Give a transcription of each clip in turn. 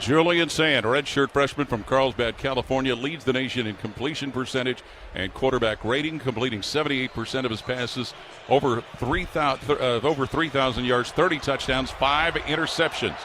Julian Sayin, redshirt freshman from Carlsbad, California, leads the nation in completion percentage and quarterback rating, completing 78% of his passes, over 3,000 yards, 30 touchdowns, 5 interceptions.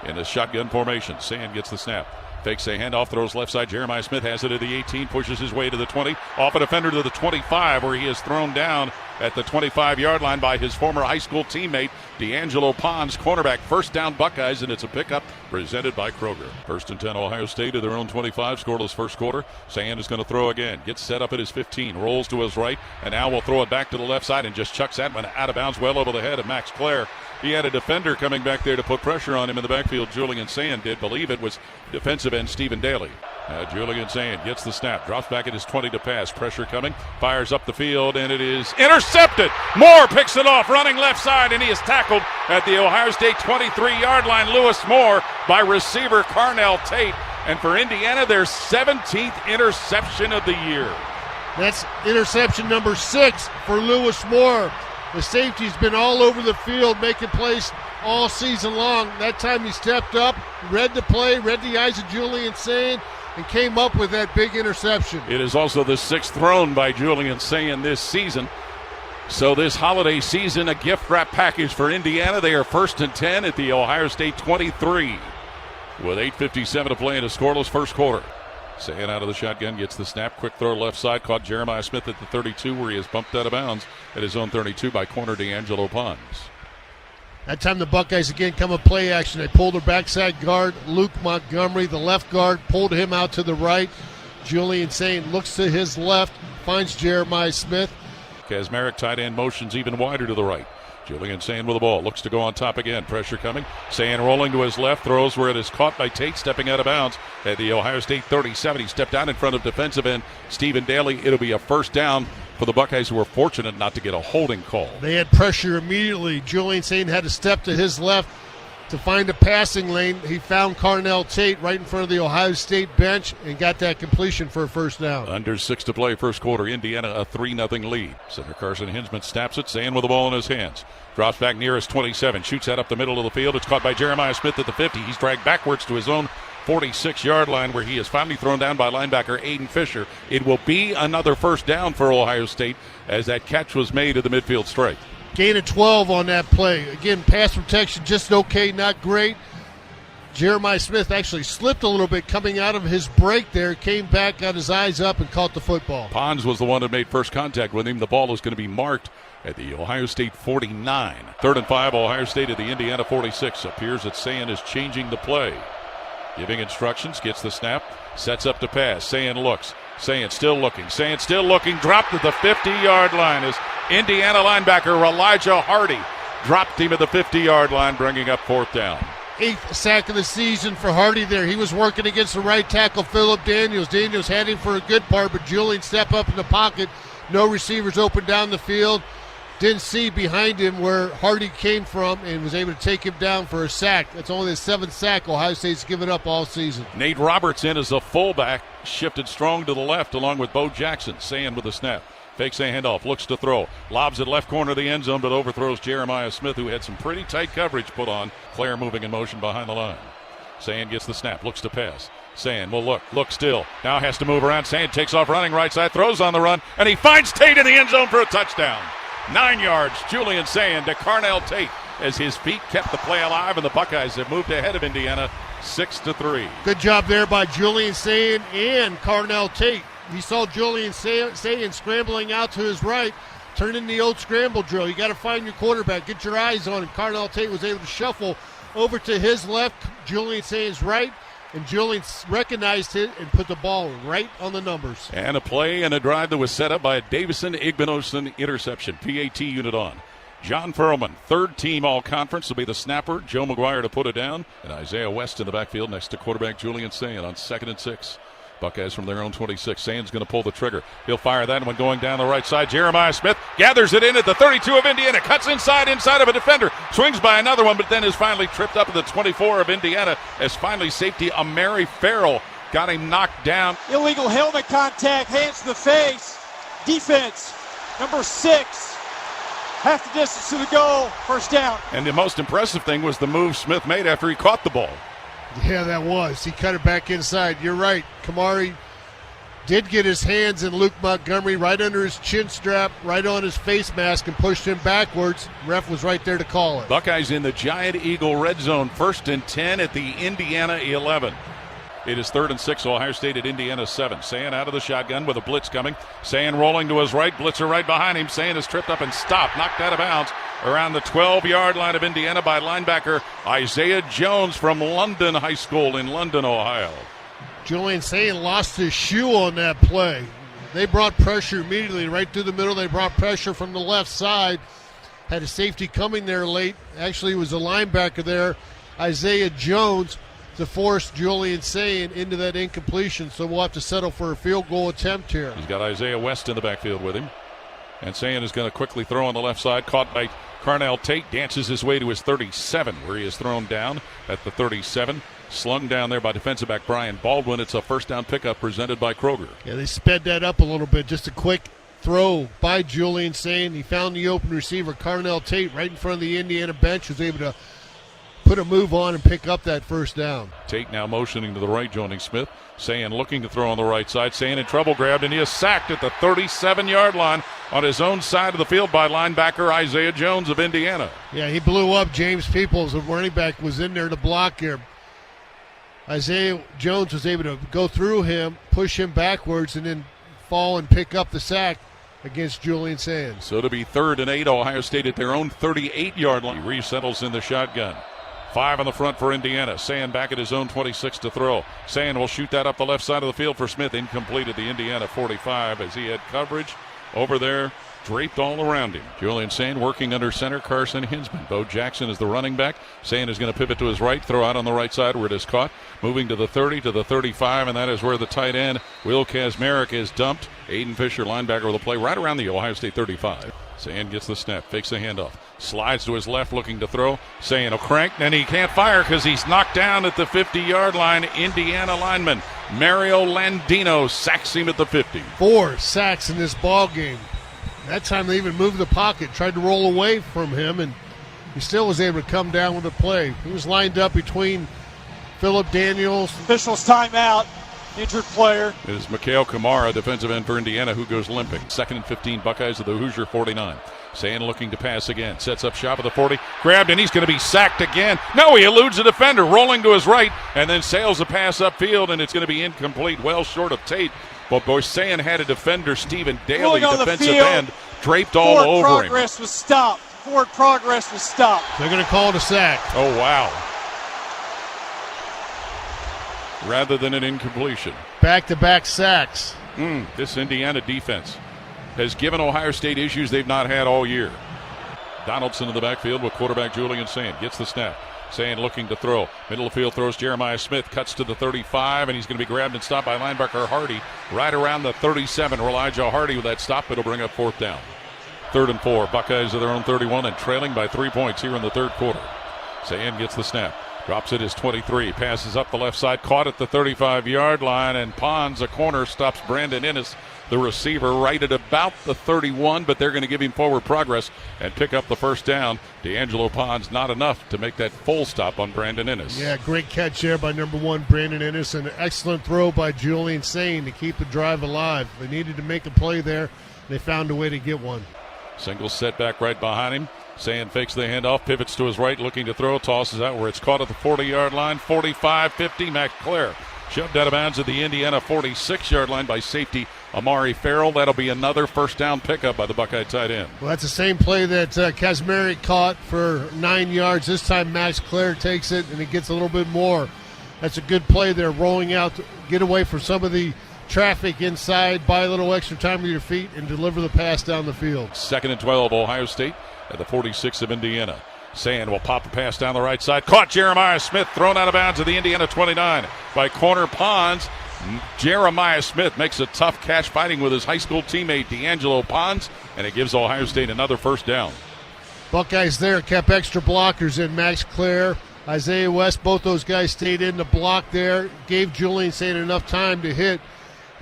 In a shotgun formation, Sayin gets the snap. Fakes a handoff, throws left side. Jeremiah Smith has it at the 18, pushes his way to the 20, off a defender to the 25, where he is thrown down at the 25-yard line by his former high school teammate, D'Angelo Pons, cornerback. First down, Buckeyes, and it's a pickup presented by Kroger. 1st and 10, Ohio State at their own 25, scoreless first quarter. Sayin is going to throw again. Gets set up at his 15, rolls to his right, and now will throw it back to the left side and just chucks that one out of bounds well over the head of Max Clare. He had a defender coming back there to put pressure on him in the backfield. Julian Sayin did. Believe it was defensive end Stephen Daly. Julian Sayin gets the snap, drops back at his 20 to pass. Pressure coming, fires up the field, and it is intercepted. Moore picks it off, running left side, and he is tackled at the Ohio State 23-yard line. Lewis Moore by receiver Carnell Tate. And for Indiana, their 17th interception of the year. That's interception number 6 for Lewis Moore. The safety's been all over the field making plays all season long. That time he stepped up, read the play, read the eyes of Julian Sayin, and came up with that big interception. It is also the 6th thrown by Julian Sayin this season. So this holiday season, a gift wrap package for Indiana. They are 1st and 10 at the Ohio State 23 with 8:57 to play in a scoreless first quarter. Sayin out of the shotgun, gets the snap, quick throw left side, caught Jeremiah Smith at the 32, where he is bumped out of bounds at his own 32 by corner D'Angelo Pons. That time the Buckeyes again come in play action. They pulled their backside guard, Luke Montgomery, the left guard, pulled him out to the right. Julian Sayin looks to his left, finds Jeremiah Smith. Kazmarek tight end motions even wider to the right. Julian Sayin with the ball, looks to go on top again. Pressure coming. Sayin rolling to his left, throws where it is caught by Tate, stepping out of bounds at the Ohio State 37. He stepped out in front of defensive end Stephen Daly. It'll be a first down for the Buckeyes, who were fortunate not to get a holding call. They had pressure immediately. Julian Sayin had to step to his left to find a passing lane. He found Carnell Tate right in front of the Ohio State bench and got that completion for a first down. Under 6 to play first quarter. Indiana a 3-0 lead. Center Carson Hinsman snaps it. Sayin with the ball in his hands. Drops back near his 27. Shoots that up the middle of the field. It's caught by Jeremiah Smith at the 50. He's dragged backwards to his own 46-yard line, where he is finally thrown down by linebacker Aiden Fisher. It will be another first down for Ohio State as that catch was made at the midfield stripe. Gain of 12 on that play. Again, pass protection just okay, not great. Jeremiah Smith actually slipped a little bit coming out of his break there, came back, got his eyes up, and caught the football. Pons was the one that made first contact with him. The ball is going to be marked at the Ohio State 49. 3rd and 5, Ohio State at the Indiana 46. Appears that Sayin is changing the play. Giving instructions, gets the snap, sets up to pass. Sayin looks. Sayin still looking. Sayin still looking. Dropped at the 50-yard line as Indiana linebacker Elijah Hardy dropped him at the 50-yard line, bringing up 4th down. 8th sack of the season for Hardy there. He was working against the right tackle, Phillip Daniels. Daniels had him for a good part, but Julian stepped up in the pocket. No receivers open down the field. Didn't see behind him where Hardy came from and was able to take him down for a sack. That's only the 7th sack Ohio State's given up all season. Nate Roberts in as a fullback, shifted strong to the left along with Bo Jackson. Sayin with the snap. Fakes a handoff, looks to throw. Lobs at left corner of the end zone, but overthrows Jeremiah Smith, who had some pretty tight coverage put on. Clare moving in motion behind the line. Sayin gets the snap, looks to pass. Sayin will look still. Now has to move around. Sayin takes off running right side, throws on the run, and he finds Tate in the end zone for a touchdown. 9 yards, Julian Sayin to Carnell Tate as his feet kept the play alive, and the Buckeyes have moved ahead of Indiana 6-3. Good job there by Julian Sayin and Carnell Tate. He saw Julian Sayin scrambling out to his right, turn in the old scramble drill. You got to find your quarterback, get your eyes on him. Carnell Tate was able to shuffle over to his left, Julian Sayin's right, and Julian recognized it and put the ball right on the numbers. And a play and a drive that was set up by a Davison Igbinosun interception. PAT unit on. John Furlman, 3rd team all-conference, will be the snapper. Joe McGuire to put it down. And Isaiah West in the backfield next to quarterback Julian Sayin on 2nd and 6. Buckeyes from their own 26. Sayin's going to pull the trigger. He'll fire that one going down the right side. Jeremiah Smith gathers it in at the 32 of Indiana. Cuts inside of a defender. Swings by another one, but then is finally tripped up at the 24 of Indiana as finally safety Amari Farrell got him knocked down. Illegal helmet contact, hands to the face. Defense, number 6. Half the distance to the goal, first down. And the most impressive thing was the move Smith made after he caught the ball. Yeah, that was. He cut it back inside. You're right. Kamari did get his hands in Luke Montgomery right under his chin strap, right on his face mask, and pushed him backwards. Ref was right there to call it. Buckeyes in the Giant Eagle red zone, 1st and 10 at the Indiana 11. It is 3rd and 6, Ohio State at Indiana 7. Sayin out of the shotgun with a blitz coming. Sayin rolling to his right, blitzer right behind him. Sayin is tripped up and stopped, knocked out of bounds around the 12-yard line of Indiana by linebacker Isaiah Jones from London High School in London, Ohio. Julian Sayin lost his shoe on that play. They brought pressure immediately right through the middle. They brought pressure from the left side. Had a safety coming there late. Actually, it was a linebacker there, Isaiah Jones, to force Julian Sayin into that incompletion. So we'll have to settle for a field goal attempt here. He's got Isaiah West in the backfield with him. And Sayin is going to quickly throw on the left side. Caught by Carnell Tate. Dances his way to his 37, where he is thrown down at the 37. Slung down there by defensive back Brian Baldwin. It's a first down pickup presented by Kroger. Yeah, they sped that up a little bit. Just a quick throw by Julian Sayin. He found the open receiver, Carnell Tate, right in front of the Indiana bench. Was able to put a move on and pick up that first down. Tate now motioning to the right, joining Smith. Sayin looking to throw on the right side. Sayin in trouble, grabbed, and he is sacked at the 37-yard line on his own side of the field by linebacker Isaiah Jones of Indiana. Yeah, he blew up James Peoples, the running back, was in there to block here. Isaiah Jones was able to go through him, push him backwards, and then fall and pick up the sack against Julian Sayin. So to be 3rd and 8, Ohio State at their own 38-yard line. He resettles in the shotgun. 5 on the front for Indiana. Sayin back at his own 26 to throw. Sayin will shoot that up the left side of the field for Smith. Incomplete at the Indiana 45 as he had coverage over there draped all around him. Julian Sayin working under center, Carson Hinsman. Bo Jackson is the running back. Sayin is going to pivot to his right, throw out on the right side where it is caught. Moving to the 30 to the 35, and that is where the tight end, Will Kazmarek, is dumped. Aiden Fisher, linebacker, with a play right around the Ohio State 35. Sayin gets the snap, fakes the handoff. Slides to his left looking to throw. Sayin will crank, and he can't fire because he's knocked down at the 50-yard line. Indiana lineman Mario Landino sacks him at the 50. 4 sacks in this ball game. That time they even moved the pocket, tried to roll away from him, and he still was able to come down with a play. He was lined up between Phillip Daniels. Officials timeout. Injured player. It is Mikhail Kamara, defensive end for Indiana, who goes limping. 2nd and 15, Buckeyes of the Hoosier 49. Sayin looking to pass again. Sets up shop at the 40. Grabbed, and he's going to be sacked again. No, he eludes the defender, rolling to his right, and then sails a pass upfield, and it's going to be incomplete, well short of Tate. But boy, Sayin had a defender, Stephen Daly, defensive end, draped all over him. Forward progress was stopped. Forward progress was stopped. They're going to call it a sack. Oh, wow. Rather than an incompletion. Back-to-back sacks. This Indiana defense has given Ohio State issues they've not had all year. Donaldson in the backfield with quarterback Julian Sayin. Gets the snap. Sayin looking to throw. Middle of the field throws Jeremiah Smith. Cuts to the 35, and he's going to be grabbed and stopped by linebacker Hardy right around the 37. Elijah Hardy with that stop. It'll bring up 4th down. 3rd and 4. Buckeyes of their own 31 and trailing by 3 points here in the 3rd quarter. Sayin gets the snap. Drops it his 23. Passes up the left side. Caught at the 35-yard line, and Pons, a corner, stops Brandon Ennis, the receiver, right at about the 31, but they're going to give him forward progress and pick up the first down. D'Angelo Pons, not enough to make that full stop on Brandon Ennis. Yeah, great catch there by number 1, Brandon Ennis, and an excellent throw by Julian Sayin to keep the drive alive. They needed to make a play there. They found a way to get one. Single setback right behind him. Sayin fakes the handoff, pivots to his right, looking to throw, tosses out where it's caught at the 40-yard line. 45-50, Mac Claire shoved out of bounds at the Indiana 46-yard line by safety Amari Farrell. That'll be another first down pickup by the Buckeye tight end. Well, that's the same play that Kazmarek caught for 9 yards. This time Max Claire takes it, and it gets a little bit more. That's a good play there, rolling out to get away from some of the traffic inside, buy a little extra time with your feet, and deliver the pass down the field. 2nd and 12, Ohio State at the 46 of Indiana. Sayin will pop the pass down the right side. Caught Jeremiah Smith, thrown out of bounds at the Indiana 29 by corner Pons. Jeremiah Smith makes a tough catch, fighting with his high school teammate D'Angelo Pons, and it gives Ohio State another first down. Buckeyes there kept extra blockers in. Max Claire, Isaiah West, both those guys stayed in the block there, gave Julian Sayin enough time to hit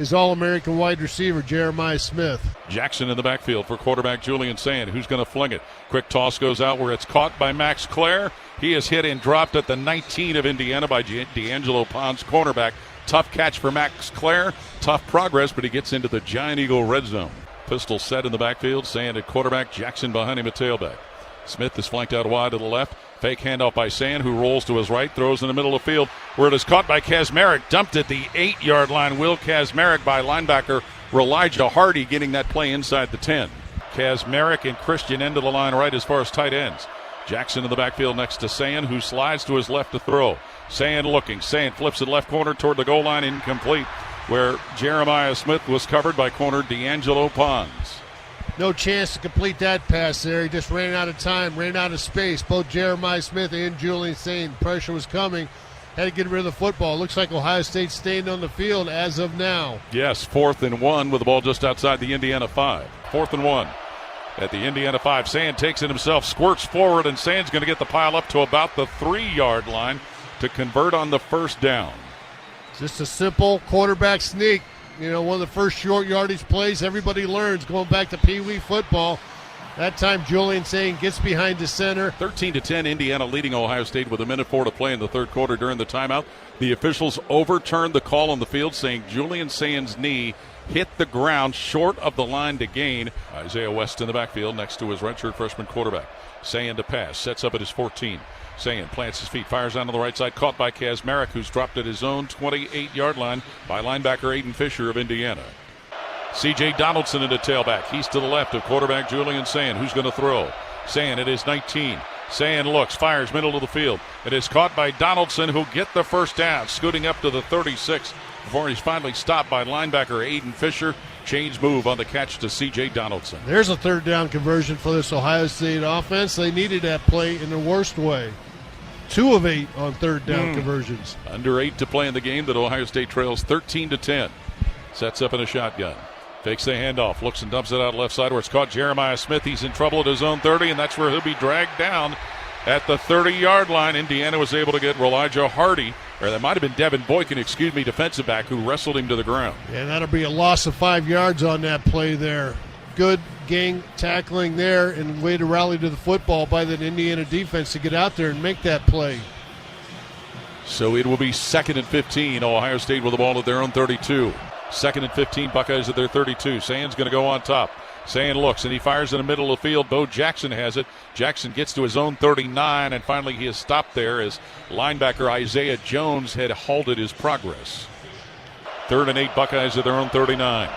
his All-American wide receiver, Jeremiah Smith. Jackson in the backfield for quarterback Julian Sayin, who's going to fling it. Quick toss goes out where it's caught by Max Clare. He is hit and dropped at the 19 of Indiana by D'Angelo Pons, cornerback. Tough catch for Max Clare. Tough progress, but he gets into the Giant Eagle red zone. Pistol set in the backfield. Sayin at quarterback. Jackson behind him at tailback. Smith is flanked out wide to the left. Fake handoff by Sayin, who rolls to his right, throws in the middle of the field, where it is caught by Kazmarek, dumped at the 8-yard line. Will Kazmarek by linebacker Elijah Hardy, getting that play inside the 10. Kazmarek and Christian end of the line right as far as tight ends. Jackson in the backfield next to Sayin, who slides to his left to throw. Sayin looking. Sayin flips it left corner toward the goal line, incomplete, where Jeremiah Smith was covered by corner D'Angelo Pons. No chance to complete that pass there. He just ran out of time, ran out of space. Both Jeremiah Smith and Julian Sayin. Pressure was coming. Had to get rid of the football. Looks like Ohio State staying on the field as of now. Yes, 4th and 1 with the ball just outside the Indiana 5. 4th and 1 at the Indiana 5. Sayin takes it himself, squirts forward, and Sayin's going to get the pile up to about the 3-yard line to convert on the first down. Just a simple quarterback sneak. You know, one of the first short yardage plays everybody learns going back to Pee Wee football. That time Julian Sayin gets behind the center. 13-10, Indiana leading Ohio State with 1:04 to play in the third quarter. During the timeout, the officials overturned the call on the field, saying Julian Sayin's knee hit the ground short of the line to gain. Isaiah West in the backfield next to his redshirt freshman quarterback. Sayin to pass, sets up at his 14. Sayin plants his feet, fires down to the right side, caught by Kazmarek, who's dropped at his own 28-yard line by linebacker Aiden Fisher of Indiana. C.J. Donaldson into tailback. He's to the left of quarterback Julian Sayin, who's going to throw. Sayin at his 19. Sayin looks, fires middle of the field. It is caught by Donaldson, who'll get the first down, scooting up to the 36 before he's finally stopped by linebacker Aiden Fisher. Change move on the catch to C.J. Donaldson. There's a third down conversion for this Ohio State offense. They needed that play in the worst way. 2 of 8 on third down conversions. Under 8 to play in the game that Ohio State trails 13-10. Sets up in a shotgun. Fakes the handoff, looks and dumps it out left side where it's caught Jeremiah Smith. He's in trouble at his own 30, and that's where he'll be dragged down at the 30-yard line. Indiana was able to get Elijah Hardy, or that might have been Devin Boykin, defensive back, who wrestled him to the ground. Yeah, that'll be a loss of 5 yards on that play there. Good gang tackling there and way to rally to the football by the Indiana defense to get out there and make that play. So it will be 2nd and 15. Ohio State with the ball at their own 32. 2nd and 15, Buckeyes at their 32. Sayin's going to go on top. Sayin looks, and he fires in the middle of the field. Bo Jackson has it. Jackson gets to his own 39, and finally he is stopped there as linebacker Isaiah Jones had halted his progress. 3rd and 8, Buckeyes at their own 39.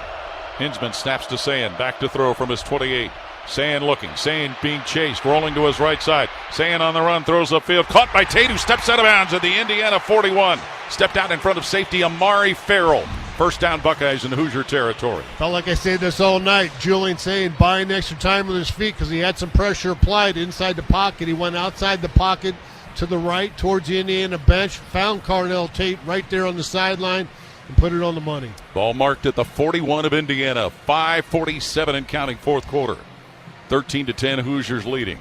Hinsman snaps to Sayin, back to throw from his 28. Sayin looking, Sayin being chased, rolling to his right side. Sayin on the run, throws upfield, caught by Tate, who steps out of bounds at the Indiana 41. Stepped out in front of safety Amari Farrell. First down, Buckeyes in Hoosier territory. Felt like I said this all night. Julian Sayin buying extra time with his feet because he had some pressure applied inside the pocket. He went outside the pocket to the right towards the Indiana bench, found Carnell Tate right there on the sideline and put it on the money. Ball marked at the 41 of Indiana. 5:47 and counting, fourth quarter. 13-10, Hoosiers leading.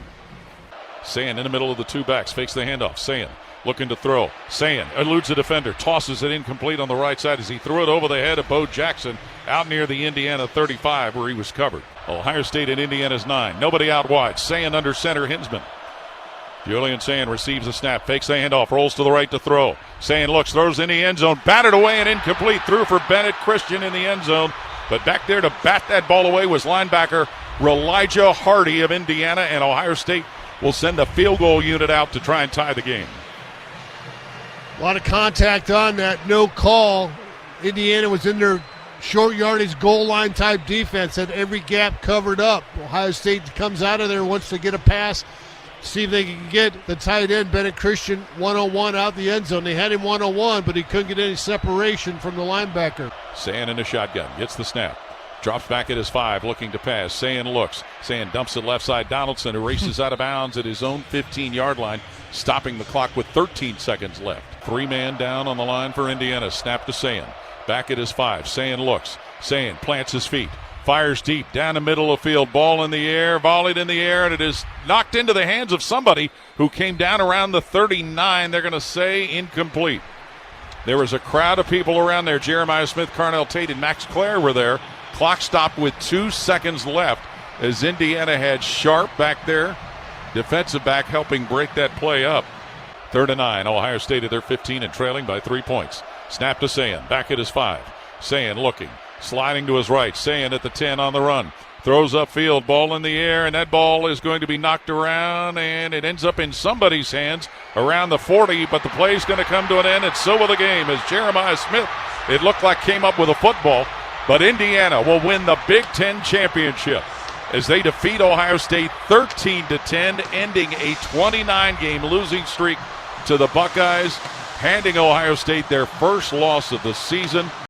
Sayin in the middle of the two backs, fakes the handoff. Sayin looking to throw. Sayin eludes the defender, tosses it incomplete on the right side as he threw it over the head of Bo Jackson out near the Indiana 35 where he was covered. Ohio State at Indiana's 9. Nobody out wide. Sayin under center, Hinsman. Julian Sayin receives the snap, fakes the handoff, rolls to the right to throw. Sayin looks, throws in the end zone, batted away and incomplete. Threw for Bennett Christian in the end zone. But back there to bat that ball away was linebacker Elijah Hardy of Indiana, and Ohio State will send a field goal unit out to try and tie the game. A lot of contact on that, no call. Indiana was in their short yardage goal line type defense, had every gap covered up. Ohio State comes out of there, wants to get a pass, see if they can get the tight end, Bennett Christian, one-on-one out the end zone. They had him one-on-one, but he couldn't get any separation from the linebacker. Sayin in the shotgun, gets the snap. Drops back at his 5, looking to pass. Sayin looks. Sayin dumps it left side. Donaldson, who races out of bounds at his own 15-yard line, stopping the clock with 13 seconds left. 3-man down on the line for Indiana. Snap to Sayin. Back at his 5. Sayin looks. Sayin plants his feet. Fires deep down the middle of the field. Ball in the air, volleyed in the air, and it is knocked into the hands of somebody who came down around the 39. They're going to say incomplete. There was a crowd of people around there. Jeremiah Smith, Carnell Tate, and Max Clare were there. Clock stopped with 2 seconds left as Indiana had Sharp back there, defensive back, helping break that play up. 3rd and 9. Ohio State at their 15 and trailing by 3 points. Snap to Sayin. Back at his 5. Sayin looking. Sliding to his right. Sayin at the 10 on the run. Throws upfield. Ball in the air, and that ball is going to be knocked around, and it ends up in somebody's hands around the 40, but the play's going to come to an end, and so will the game as Jeremiah Smith, it looked like, came up with a football, but Indiana will win the Big Ten championship as they defeat Ohio State 13-10, ending a 29-game losing streak to the Buckeyes, handing Ohio State their first loss of the season.